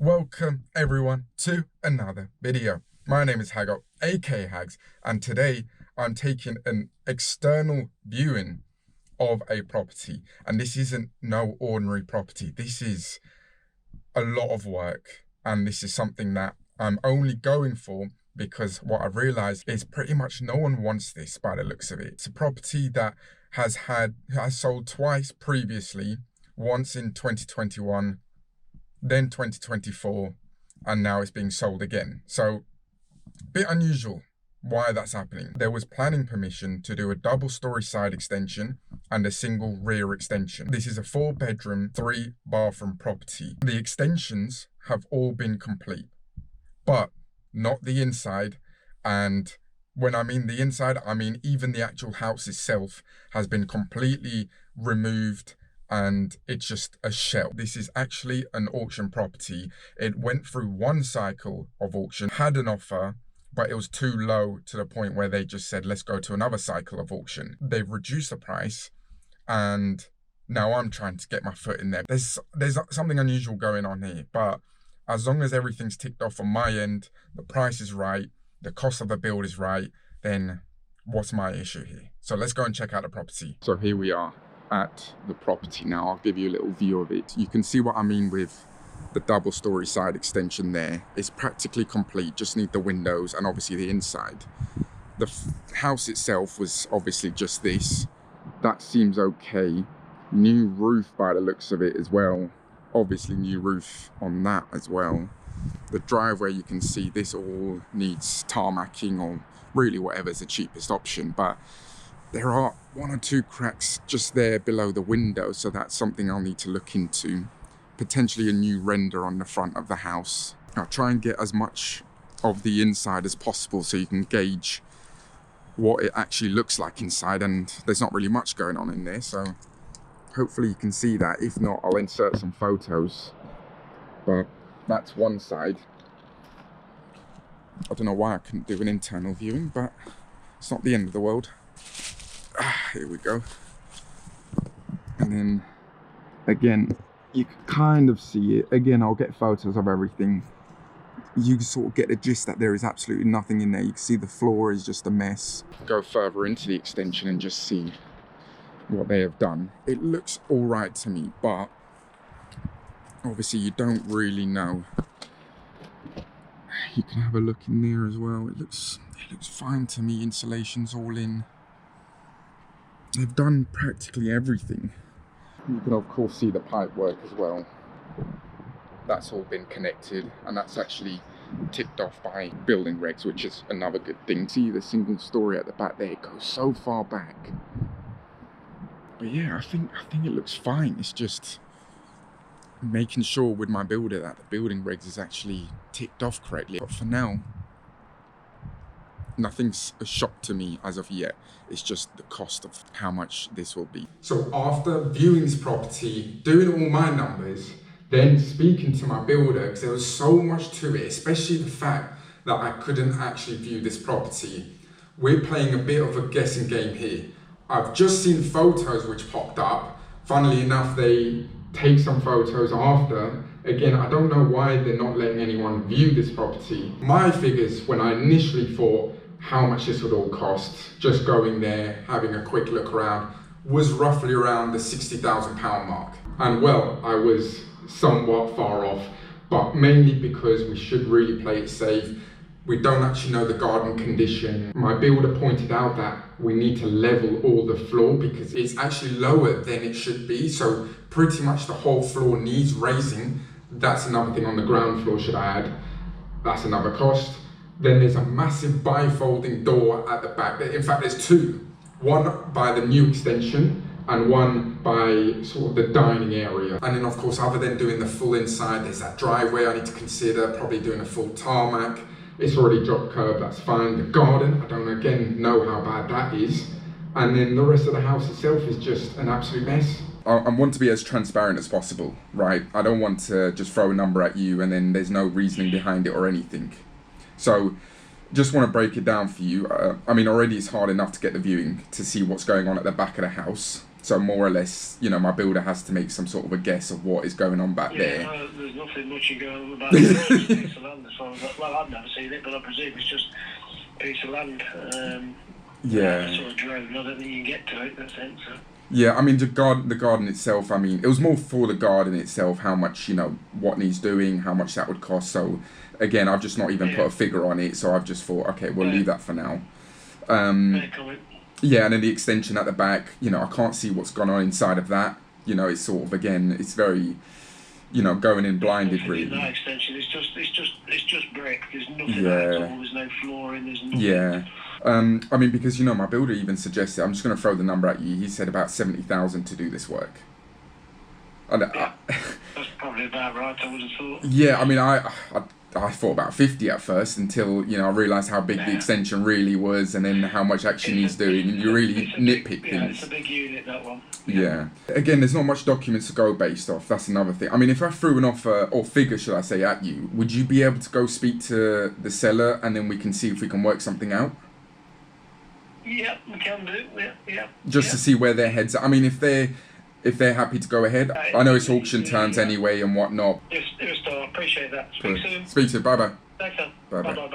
Welcome everyone to another video. My name is Haggart, aka Hags, and today I'm taking an external viewing of a property. And this isn't no ordinary property. This is a lot of work, and this is something that I'm only going for because what I've realized is pretty much no one wants this by the looks of it. It's a property that has sold twice previously, once in 2021, then 2024, and now it's being sold again. So a bit unusual why that's happening. There was planning permission to do a double-story side extension and a single rear extension. This is a 4-bedroom, 3-bathroom property. The extensions have all been complete, but not the inside. And when I mean the inside, I mean even the actual house itself has been completely removed, and it's just a shell. This is actually an auction property. It went through one cycle of auction, had an offer, but it was too low to the point where they just said, let's go to another cycle of auction. They've reduced the price, and now I'm trying to get my foot in there. There's something unusual going on here, but as long as everything's ticked off on my end, the price is right, the cost of the build is right, then what's my issue here? So let's go and check out the property. So here we are at the property now. I'll give you a little view of it. You can see what I mean with the double-story side extension there. It's practically complete, just need the windows and obviously the inside. The house itself was obviously just this. That seems okay. New roof by the looks of it as well. Obviously new roof on that as well. The driveway, you can see this all needs tarmacking, or really whatever's the cheapest option, but there are 1 or 2 cracks just there below the window, so that's something I'll need to look into. Potentially a new render on the front of the house. I'll try and get as much of the inside as possible so you can gauge what it actually looks like inside, and there's not really much going on in there, so hopefully you can see that. If not, I'll insert some photos. But that's one side. I don't know why I couldn't do an internal viewing, but it's not the end of the world. Here we go. And then again, you can kind of see it. Again, I'll get photos of everything. You sort of get the gist that there is absolutely nothing in there. You can see the floor is just a mess. Go further into the extension and just see what they have done. It looks all right to me, but obviously you don't really know. You can have a look in there as well. It looks fine to me. Insulation's all in. They've done practically everything. You can of course see the pipe work as well. That's all been connected, and that's actually ticked off by building regs, which is another good thing. See the single story at the back there, it goes so far back. But yeah, I think it looks fine. It's just making sure with my builder that the building regs is actually ticked off correctly. But for now, nothing's a shock to me as of yet. It's just the cost of how much this will be. So after viewing this property, doing all my numbers, then speaking to my builder, because there was so much to it, especially the fact that I couldn't actually view this property. We're playing a bit of a guessing game here. I've just seen photos which popped up. Funnily enough, they take some photos after. Again, I don't know why they're not letting anyone view this property. My figures, when I initially thought how much this would all cost, just going there, having a quick look around, was roughly around the £60,000 mark. And well, I was somewhat far off, but mainly because we should really play it safe. We don't actually know the garden condition. My builder pointed out that we need to level all the floor because it's actually lower than it should be. So pretty much the whole floor needs raising. That's another thing on the ground floor, should I add. That's another cost. Then there's a massive bifolding door at the back. In fact, there's 2. One by the new extension and one by sort of the dining area. And then of course, other than doing the full inside, there's that driveway I need to consider, probably doing a full tarmac. It's already drop curb, that's fine. The garden, I don't again know how bad that is. And then the rest of the house itself is just an absolute mess. I want to be as transparent as possible, right? I don't want to just throw a number at you and then there's no reasoning behind it or anything. So just want to break it down for you. I mean, already it's hard enough to get the viewing to see what's going on at the back of the house. So more or less, you know, my builder has to make some sort of a guess of what is going on back there. Yeah, there's nothing much you go on about it. It's just a piece of land. As far as well, I've never seen it, but I presume it's just a piece of land. Yeah. Sort of drone. I don't think you can get to it in that sense. So. Yeah, I mean, the garden itself, I mean, it was more for the garden itself, how much, you know, what needs doing, how much that would cost. So, again, I've just not even put a figure on it, so I've just thought, okay, we'll leave that for now. Yeah, and then the extension at the back, you know, I can't see what's gone on inside of that. You know, it's sort of, again, it's very, you know, going in blinded, really. That extension, it's just brick. There's nothing at all. There's no flooring. There's nothing. Yeah. I mean, because, you know, my builder even suggested, I'm just going to throw the number at you, he said about 70,000 to do this work. That's probably about right, I would have thought. Yeah, I mean, I thought about 50 at first until, you know, I realised how big the extension really was and then how much actually needs doing, and you really nitpick things. Yeah, it's a big unit, that one. Yeah. Again, there's not much documents to go based off, that's another thing. I mean, if I threw an offer, or figure, should I say, at you, would you be able to go speak to the seller and then we can see if we can work something out? Yeah, we can do. Yeah. Just to see where their heads are. I mean, if they're happy to go ahead. I know it's auction terms anyway and whatnot. You're a star. Appreciate that. Speak soon. Speak soon. Bye bye. Thanks, then. Bye Bye.